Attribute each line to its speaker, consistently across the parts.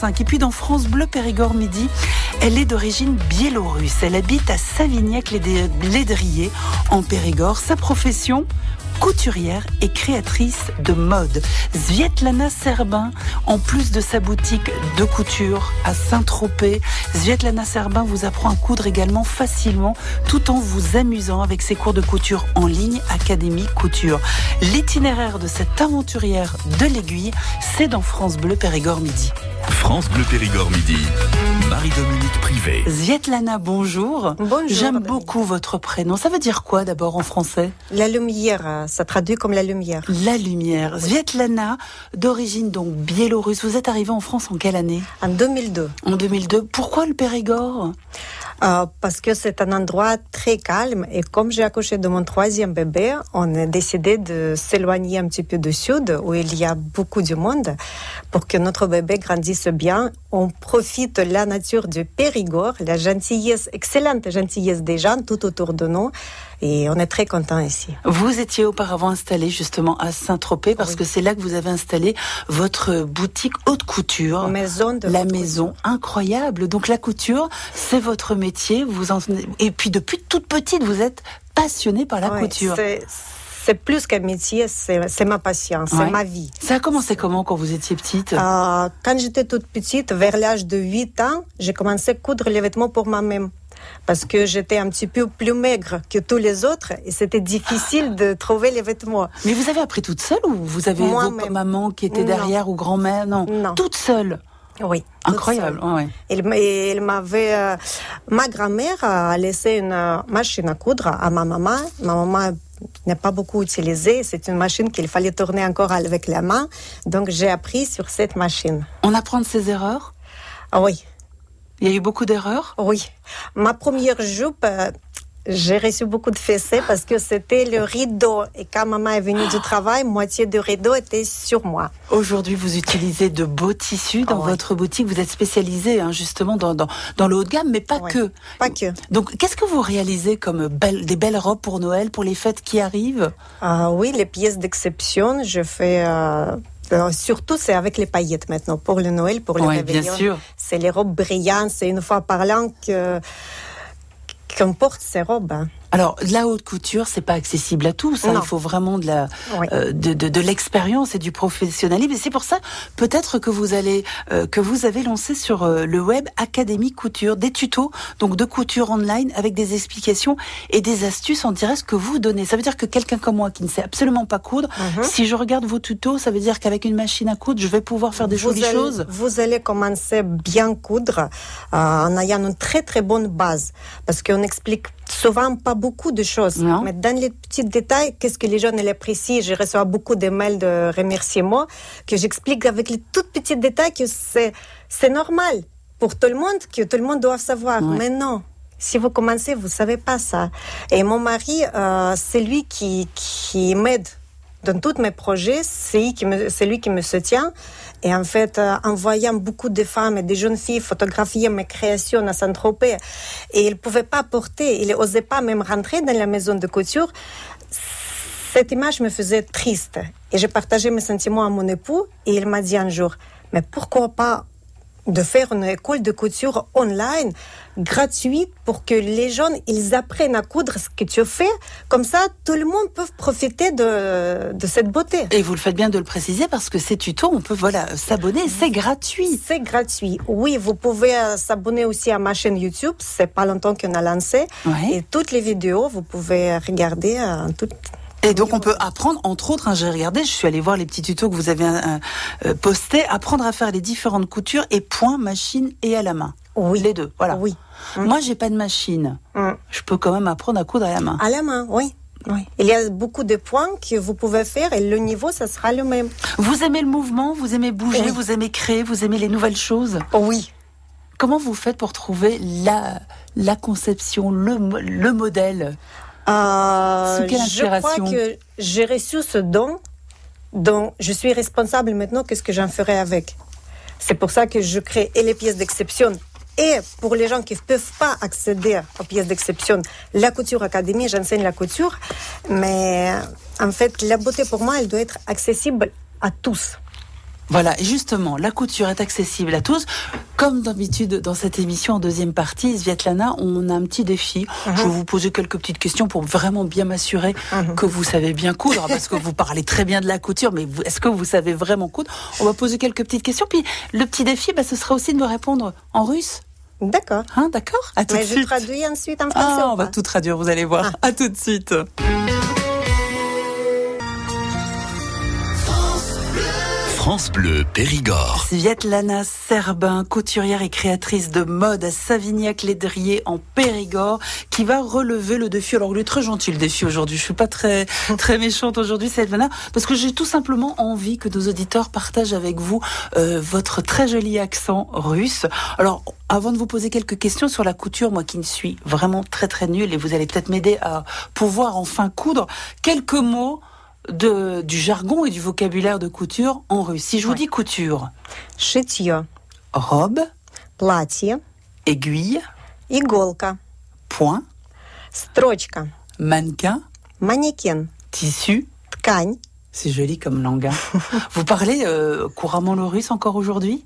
Speaker 1: Et puis dans France Bleu Périgord Midi, elle est d'origine biélorusse. Elle habite à Savignac-les-Driers en Périgord. Sa profession, couturière et créatrice de mode. Svietlana Serbin, en plus de sa boutique de couture à Saint-Tropez, Svietlana Serbin vous apprend à coudre également facilement tout en vous amusant avec ses cours de couture en ligne Académie Couture. L'itinéraire de cette aventurière de l'aiguille, c'est dans France Bleu Périgord Midi.
Speaker 2: France Bleu Périgord Midi, Marie-Dominique Privé.
Speaker 1: Svietlana, bonjour.
Speaker 3: Bonjour.
Speaker 1: J'aime beaucoup votre prénom. Ça veut dire quoi d'abord en français ?
Speaker 3: La lumière, ça traduit comme la lumière.
Speaker 1: La lumière. Svietlana, d'origine donc biélorusse. Vous êtes arrivée en France en quelle année ?
Speaker 3: En 2002.
Speaker 1: En 2002. Pourquoi le Périgord ?
Speaker 3: Parce que c'est un endroit très calme et comme j'ai accouché de mon 3e bébé, on a décidé de s'éloigner un petit peu du sud où il y a beaucoup de monde pour que notre bébé grandisse bien. On profite de la nature du Périgord, la gentillesse, excellente gentillesse des gens tout autour de nous et on est très contents ici.
Speaker 1: Vous étiez auparavant installé justement à Saint-Tropez parce que c'est là que vous avez installé votre boutique haute couture.
Speaker 3: Maison de
Speaker 1: la maison, incroyable. Donc la couture, c'est votre métier. Et puis depuis toute petite, vous êtes passionnée par la couture.
Speaker 3: C'est plus qu'un métier, c'est ma passion, c'est ma vie.
Speaker 1: Ça a commencé comment quand vous étiez petite ?
Speaker 3: Quand j'étais toute petite, vers l'âge de 8 ans, j'ai commencé à coudre les vêtements pour moi-même. Parce que j'étais un petit peu plus maigre que tous les autres et c'était difficile de trouver les vêtements.
Speaker 1: Mais vous avez appris toute seule ou vous avez votre maman qui était derrière ou grand-mère ? Non, toute seule.
Speaker 3: Oui.
Speaker 1: Incroyable. Ouais.
Speaker 3: Elle m'avait, ma grand-mère a laissé une machine à coudre à ma maman. Ma maman n'est pas beaucoup utilisée. C'est une machine qu'il fallait tourner encore avec la main. Donc j'ai appris sur cette machine.
Speaker 1: On apprend de ses erreurs ?
Speaker 3: Oui.
Speaker 1: Il y a eu beaucoup d'erreurs ?
Speaker 3: Oui. Ma première jupe, j'ai reçu beaucoup de fessées parce que c'était le rideau. Et quand maman est venue du travail, moitié du rideau était sur moi.
Speaker 1: Aujourd'hui, vous utilisez de beaux tissus dans votre boutique. Vous êtes spécialisée justement dans le haut de gamme, mais pas que.
Speaker 3: Pas que.
Speaker 1: Donc, qu'est-ce que vous réalisez comme des belles robes pour Noël, pour les fêtes qui arrivent ?
Speaker 3: Oui, les pièces d'exception, je fais... surtout, c'est avec les paillettes maintenant, pour le Noël, pour le réveillon.
Speaker 1: Bien sûr.
Speaker 3: C'est les robes brillantes, c'est une fois par l'an qu'on porte ces robes.
Speaker 1: Alors, la haute couture, c'est pas accessible à tous. Il faut vraiment de l'expérience et du professionnalisme. Et c'est pour ça, peut-être que vous avez lancé sur le web Académie Couture des tutos, donc de couture online avec des explications et des astuces en direct ce que vous donnez. Ça veut dire que quelqu'un comme moi qui ne sait absolument pas coudre, si je regarde vos tutos, ça veut dire qu'avec une machine à coudre, je vais pouvoir faire des jolies choses.
Speaker 3: Vous allez commencer bien coudre en ayant une très très bonne base, parce qu'on explique souvent pas beaucoup de choses, mais dans les petits détails, qu'est-ce que les gens apprécient. Je reçois beaucoup de mails de remerciements que j'explique avec les tout petits détails que c'est normal pour tout le monde, que tout le monde doit savoir. Mais non, si vous commencez, vous savez pas ça. Et mon mari, c'est lui qui m'aide dans tous mes projets, c'est lui qui me soutient. Et en fait, en voyant beaucoup de femmes et de jeunes filles photographier mes créations à Saint-Tropez, et ils ne pouvaient pas porter, ils n'osaient pas même rentrer dans la maison de couture, cette image me faisait triste. Et j'ai partagé mes sentiments à mon époux, et il m'a dit un jour, mais pourquoi pas de faire une école de couture online gratuite pour que les jeunes ils apprennent à coudre ce que tu fais, comme ça tout le monde peut profiter de cette beauté.
Speaker 1: Et vous le faites bien de le préciser parce que ces tutos, on peut s'abonner, c'est gratuit.
Speaker 3: C'est gratuit. Oui, vous pouvez s'abonner aussi à ma chaîne YouTube, c'est pas longtemps qu'on a lancé, et toutes les vidéos vous pouvez regarder toutes.
Speaker 1: Et donc on peut apprendre, entre autres, j'ai regardé, je suis allée voir les petits tutos que vous avez postés, apprendre à faire les différentes coutures et point, machine et à la main.
Speaker 3: Oui.
Speaker 1: Les deux, voilà.
Speaker 3: Oui.
Speaker 1: Moi, j'ai pas de machine. Je peux quand même apprendre à coudre à la main.
Speaker 3: À la main, oui. Il y a beaucoup de points que vous pouvez faire et le niveau, ça sera le même.
Speaker 1: Vous aimez le mouvement, vous aimez bouger, vous aimez créer, vous aimez les nouvelles choses ?
Speaker 3: Oui.
Speaker 1: Comment vous faites pour trouver la conception, le modèle ? Sous quelle inspiration ?
Speaker 3: Je crois que j'ai reçu ce don dont je suis responsable maintenant. Qu'est-ce que j'en ferai avec ? C'est pour ça que je crée et les pièces d'exception. Et pour les gens qui ne peuvent pas accéder aux pièces d'exception, la Couture Académie, j'enseigne la couture. Mais en fait, la beauté pour moi, elle doit être accessible à tous.
Speaker 1: Voilà, et justement, la couture est accessible à tous. Comme d'habitude dans cette émission en deuxième partie, Svetlana, on a un petit défi. Je vais vous poser quelques petites questions pour vraiment bien m'assurer que vous savez bien coudre, parce que vous parlez très bien de la couture, mais est-ce que vous savez vraiment coudre? On va poser quelques petites questions, puis le petit défi, ce sera aussi de me répondre en russe.
Speaker 3: D'accord.
Speaker 1: D'accord. À tout de suite.
Speaker 3: Je traduis ensuite en français.
Speaker 1: On va tout traduire, vous allez voir. À tout de suite.
Speaker 2: France Bleu Périgord.
Speaker 1: Svetlana Serbin, couturière et créatrice de mode à Savignac-les-Driers en Périgord, qui va relever le défi. Alors, il est très gentil le défi aujourd'hui. Je suis pas très méchante aujourd'hui, Svetlana, parce que j'ai tout simplement envie que nos auditeurs partagent avec vous votre très joli accent russe. Alors, avant de vous poser quelques questions sur la couture, moi qui ne suis vraiment très nulle, et vous allez peut-être m'aider à pouvoir enfin coudre, quelques mots du jargon et du vocabulaire de couture en russe. Si je vous dis couture,
Speaker 3: шитье,
Speaker 1: robe,
Speaker 3: платье,
Speaker 1: aiguille,
Speaker 3: иголка,
Speaker 1: point,
Speaker 3: строчка,
Speaker 1: mannequin,
Speaker 3: манекен,
Speaker 1: tissu,
Speaker 3: ткань.
Speaker 1: C'est joli comme langue. Vous parlez couramment le russe encore aujourd'hui?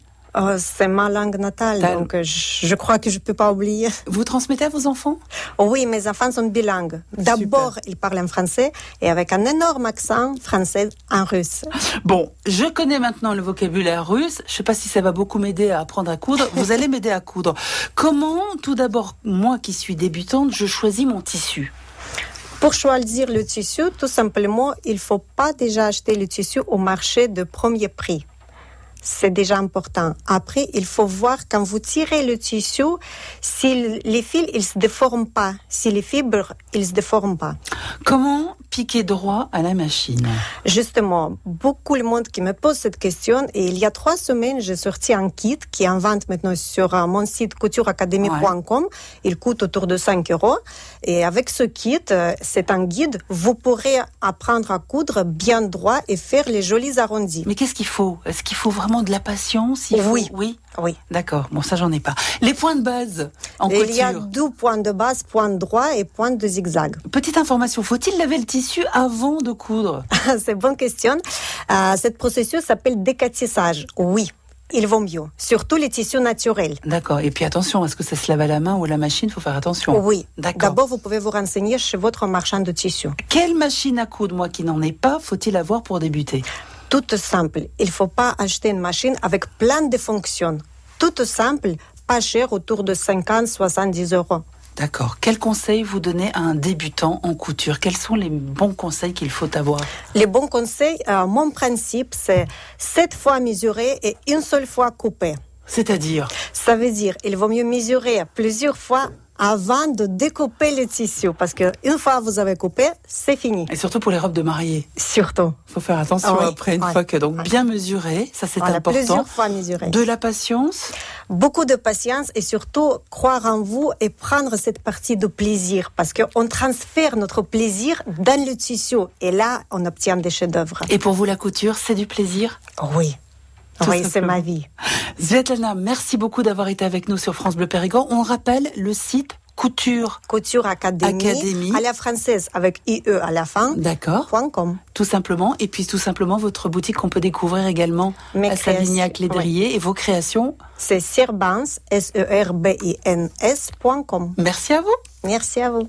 Speaker 3: C'est ma langue natale, donc je crois que je ne peux pas oublier.
Speaker 1: Vous transmettez à vos enfants?
Speaker 3: Oui, mes enfants sont bilingues. D'abord, ils parlent en français et avec un énorme accent français en russe.
Speaker 1: Bon, je connais maintenant le vocabulaire russe. Je ne sais pas si ça va beaucoup m'aider à apprendre à coudre. Vous allez m'aider à coudre. Comment, tout d'abord, moi qui suis débutante, je choisis mon tissu?
Speaker 3: Pour choisir le tissu, tout simplement, il ne faut pas déjà acheter le tissu au marché de premier prix. C'est déjà important. Après, il faut voir quand vous tirez le tissu, si les fils ils se déforment pas, si les fibres ils se déforment pas.
Speaker 1: Comment piquer droit à la machine?
Speaker 3: Justement, beaucoup de monde qui me pose cette question, et il y a 3 semaines, j'ai sorti un kit qui est en vente maintenant sur mon site coutureacademy.com. Il coûte autour de 5 €. Et avec ce kit, c'est un guide, vous pourrez apprendre à coudre bien droit et faire les jolis arrondis.
Speaker 1: Mais qu'est-ce qu'il faut? Est-ce qu'il faut vraiment de la patience? Oui. D'accord. Bon, ça, j'en ai pas. Les points de base en couture.
Speaker 3: Il y a 2 points de base, point droit et point de zigzag.
Speaker 1: Petite information, faut-il laver le tissu avant de coudre?
Speaker 3: C'est une bonne question. Ce processus s'appelle décatissage. Oui. Il vaut mieux, surtout les tissus naturels.
Speaker 1: D'accord. Et puis attention, est-ce que ça se lave à la main ou à la machine? Il faut faire attention.
Speaker 3: Oui.
Speaker 1: D'accord.
Speaker 3: D'abord, vous pouvez vous renseigner chez votre marchand de tissus.
Speaker 1: Quelle machine à coudre, moi qui n'en ai pas, faut-il avoir pour débuter?
Speaker 3: Toute simple. Il ne faut pas acheter une machine avec plein de fonctions. Toute simple, pas cher, autour de 50-70 €.
Speaker 1: D'accord. Quels conseils vous donnez à un débutant en couture? Quels sont les bons conseils qu'il faut avoir?
Speaker 3: Les bons conseils, mon principe, c'est 7 fois mesurer et une seule fois couper.
Speaker 1: C'est-à-dire?
Speaker 3: Ça veut dire, il vaut mieux mesurer plusieurs fois avant de découper le tissu. Parce qu'une fois vous avez coupé, c'est fini.
Speaker 1: Et surtout pour les robes de mariée.
Speaker 3: Surtout.
Speaker 1: Il faut faire attention après, une fois que... Donc, bien mesurer, ça c'est important.
Speaker 3: Plusieurs fois mesurer.
Speaker 1: De la patience.
Speaker 3: Beaucoup de patience et surtout croire en vous et prendre cette partie de plaisir. Parce qu'on transfère notre plaisir dans le tissu. Et là, on obtient des chefs-d'œuvre.
Speaker 1: Et pour vous, la couture, c'est du plaisir?
Speaker 3: Oui. Oui, c'est ma vie.
Speaker 1: Svetlana, merci beaucoup d'avoir été avec nous sur France Bleu Périgord. On rappelle le site Couture
Speaker 3: Academy à la française avec IE à la fin.
Speaker 1: D'accord.
Speaker 3: .com.
Speaker 1: Tout simplement. Et puis tout simplement votre boutique qu'on peut découvrir également à Savignac-les-Driers. Et vos créations?
Speaker 3: C'est Serbins, SERBINS.com.
Speaker 1: Merci à vous.
Speaker 3: Merci à vous.